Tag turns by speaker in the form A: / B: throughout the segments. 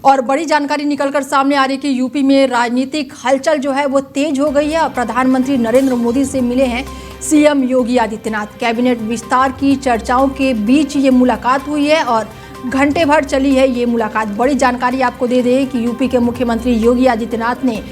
A: और बड़ी जानकारी निकलकर सामने आ रही है कि यूपी में राजनीतिक हलचल जो है वो तेज हो गई है और प्रधानमंत्री नरेंद्र मोदी से मिले हैं सीएम योगी आदित्यनाथ। कैबिनेट विस्तार की चर्चाओं के बीच ये मुलाकात हुई है और घंटे भर चली है ये मुलाकात। बड़ी जानकारी आपको दे दें कि यूपी के मुख्यमंत्री योगी आदित्यनाथ ने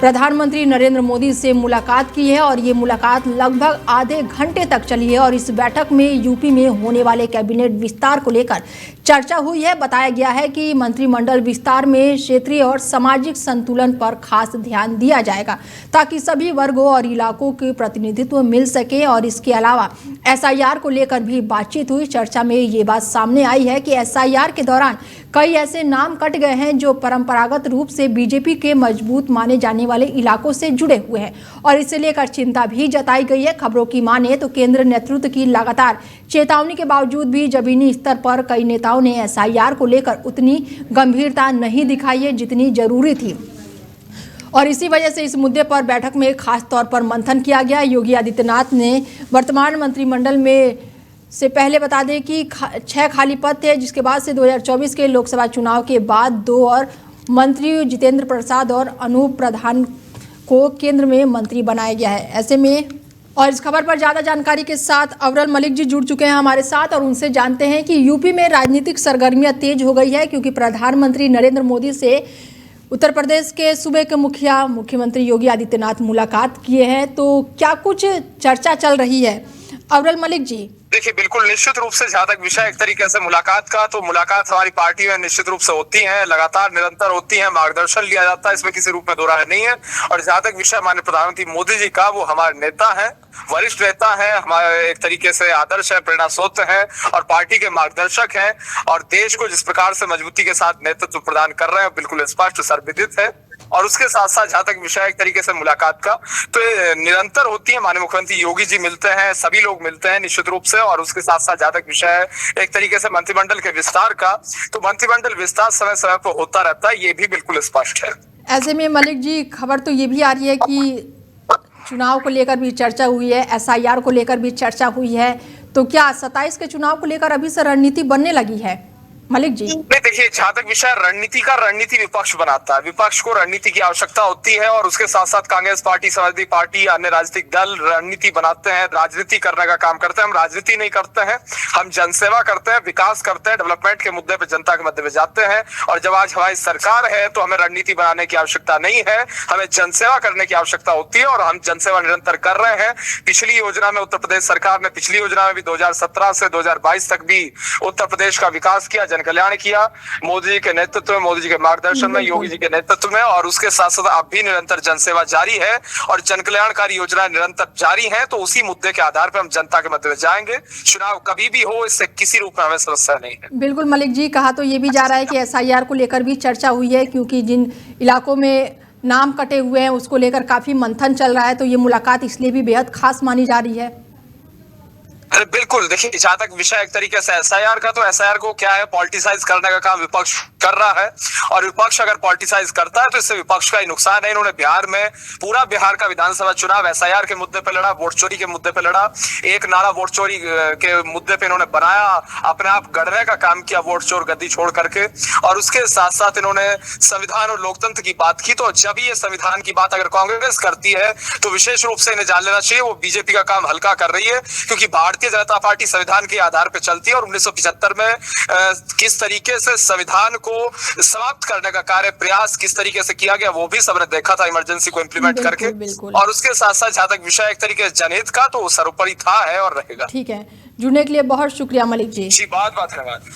A: प्रधानमंत्री नरेंद्र मोदी से मुलाकात की है और ये मुलाकात लगभग आधे घंटे तक चली है और इस बैठक में यूपी में होने वाले कैबिनेट विस्तार को लेकर चर्चा हुई है। बताया गया है कि मंत्रिमंडल विस्तार में क्षेत्रीय और सामाजिक संतुलन पर खास ध्यान दिया जाएगा ताकि सभी वर्गों और इलाकों के प्रतिनिधित्व मिल सके और इसके अलावा एसआईआर को लेकर भी बातचीत हुई। चर्चा में ये बात सामने आई है कि एसआईआर के दौरान कई ऐसे नाम कट गए हैं जो परंपरागत रूप से बीजेपी के मजबूत माने जाने वाले इलाकों से जुड़े हुए हैं और इसे लेकर चिंता भी जताई गई है। खबरों की माने तो केंद्र नेतृत्व की लगातार चेतावनी के बावजूद भी जमीनी स्तर पर कई नेताओं ने एसआईआर को लेकर उतनी गंभीरता नहीं दिखाई है जितनी जरूरी थी और इसी वजह से इस मुद्दे पर बैठक में खास तौर पर मंथन किया गया। योगी आदित्यनाथ ने वर्तमान मंत्रिमंडल में से पहले बता दें कि 6 खाली पद थे, जिसके बाद से 2024 के लोकसभा चुनाव के बाद 2 और मंत्री जितेंद्र प्रसाद और अनूप प्रधान को केंद्र में मंत्री बनाया गया है। ऐसे में और इस खबर पर ज़्यादा जानकारी के साथ अवरल मलिक जी जुड़ चुके हैं हमारे साथ और उनसे जानते हैं कि यूपी में राजनीतिक सरगर्मियां तेज हो गई है क्योंकि प्रधानमंत्री नरेंद्र मोदी से उत्तर प्रदेश के सूबे के मुख्यमंत्री योगी आदित्यनाथ मुलाकात किए हैं, तो क्या कुछ चर्चा चल रही है? अवरल मलिक जी।
B: देखिए, बिल्कुल निश्चित रूप से जहां तक विषय एक तरीके से मुलाकात का, तो मुलाकात हमारी पार्टी में निश्चित रूप से होती है, लगातार निरंतर होती है, मार्गदर्शन लिया जाता है, इसमें किसी रूप में दो राय नहीं है। और जहां तक विषय माननीय प्रधानमंत्री मोदी जी का, वो हमारे नेता है, वरिष्ठ नेता है, हमारे एक तरीके से आदर्श है, प्रेरणा स्रोत है और पार्टी के मार्गदर्शक है और देश को जिस प्रकार से मजबूती के साथ नेतृत्व प्रदान कर रहे हैं बिल्कुल स्पष्ट सर्वविदित है। और उसके साथ साथ जहां तक विषय एक तरीके से मुलाकात का, तो निरंतर होती है। माननीय मुख्यमंत्री योगी जी मिलते हैं, सभी लोग मिलते हैं निश्चित रूप से। और उसके साथ साथ जहां तक विषय है एक तरीके से मंत्रिमंडल के विस्तार का, तो मंत्रिमंडल विस्तार समय समय पर होता रहता है, ये भी बिल्कुल स्पष्ट है।
A: ऐसे में मलिक जी, खबर तो ये भी आ रही है कि चुनाव को लेकर भी चर्चा हुई है, एसआईआर को लेकर भी चर्चा हुई है, तो क्या 27 के चुनाव को लेकर अभी से रणनीति बनने लगी है? मलिक जी।
B: नहीं, देखिए, जहां तक विषय रणनीति विपक्ष बनाता है, विपक्ष को रणनीति की आवश्यकता होती है और उसके साथ साथ कांग्रेस पार्टी, समाजवादी पार्टी, अन्य राजनीतिक दल रणनीति बनाते हैं, राजनीति करने का काम करते हैं। हम राजनीति नहीं करते हैं, हम जनसेवा करते हैं, विकास करते हैं, डेवलपमेंट के मुद्दे पे जनता के मध्य में जाते हैं। और जब आज हमारी सरकार है तो हमें रणनीति बनाने की आवश्यकता नहीं है, हमें जनसेवा करने की आवश्यकता होती है और हम जनसेवा निरंतर कर रहे हैं। पिछली योजना में उत्तर प्रदेश सरकार ने, पिछली योजना में भी 2017 से 2022 तक भी उत्तर प्रदेश का विकास किया, कल्याण किया, मोदी जी के नेतृत्व में, मोदी जी के मार्गदर्शन में, योगी जी के नेतृत्व में। और उसके साथ साथ अब भी निरंतर जनसेवा जारी है और जन कल्याणकारी योजना निरंतर जारी है। तो उसी मुद्दे के आधार पर हम जनता के मध्य में जाएंगे। चुनाव कभी भी हो, इससे किसी रूप में हमें समस्या नहीं है।
A: बिल्कुल मलिक जी, कहा तो ये भी जा रहा है कि एसआईआर को लेकर भी चर्चा हुई है क्योंकि जिन इलाकों में नाम कटे हुए हैं उसको लेकर काफी मंथन चल रहा है, तो ये मुलाकात इसलिए भी बेहद खास मानी जा रही है।
B: अरे बिल्कुल, देखिए, जहां तक विषय एक तरीके से एसआईआर का, तो एसआईआर को क्या है, पॉलिटिसाइज करने का काम विपक्ष कर रहा है और विपक्ष अगर पॉलिटिसाइज करता है तो इससे विपक्ष का ही नुकसान है। इन्होंने बिहार में, पूरा बिहार का विधानसभा चुनाव एसआईआर के मुद्दे पे लड़ा, वोट चोरी के मुद्दे पे लड़ा, एक नारा वोट चोरी के मुद्दे पे इन्होंने बनाया, अपने आप गढ़ने का काम किया, वोट चोर गद्दी छोड़ करके। और उसके साथ साथ इन्होंने संविधान और लोकतंत्र की बात की। तो जब ये संविधान की बात अगर कांग्रेस करती है तो विशेष रूप से इन्हें जान लेना चाहिए वो बीजेपी का काम हल्का कर रही है, क्योंकि भारतीय जनता पार्टी संविधान के आधार पर चलती है और 1975 में किस तरीके से संविधान को समाप्त करने का कार्य प्रयास किस तरीके से किया गया वो भी सबने देखा था, इमरजेंसी को इंप्लीमेंट करके। और उसके साथ साथ जहां तक विषय एक तरीके से जनहित का, तो सर्वोपरि था, है और रहेगा।
A: ठीक है, जुड़ने के लिए बहुत शुक्रिया मलिक जी।
B: बहुत धन्यवाद।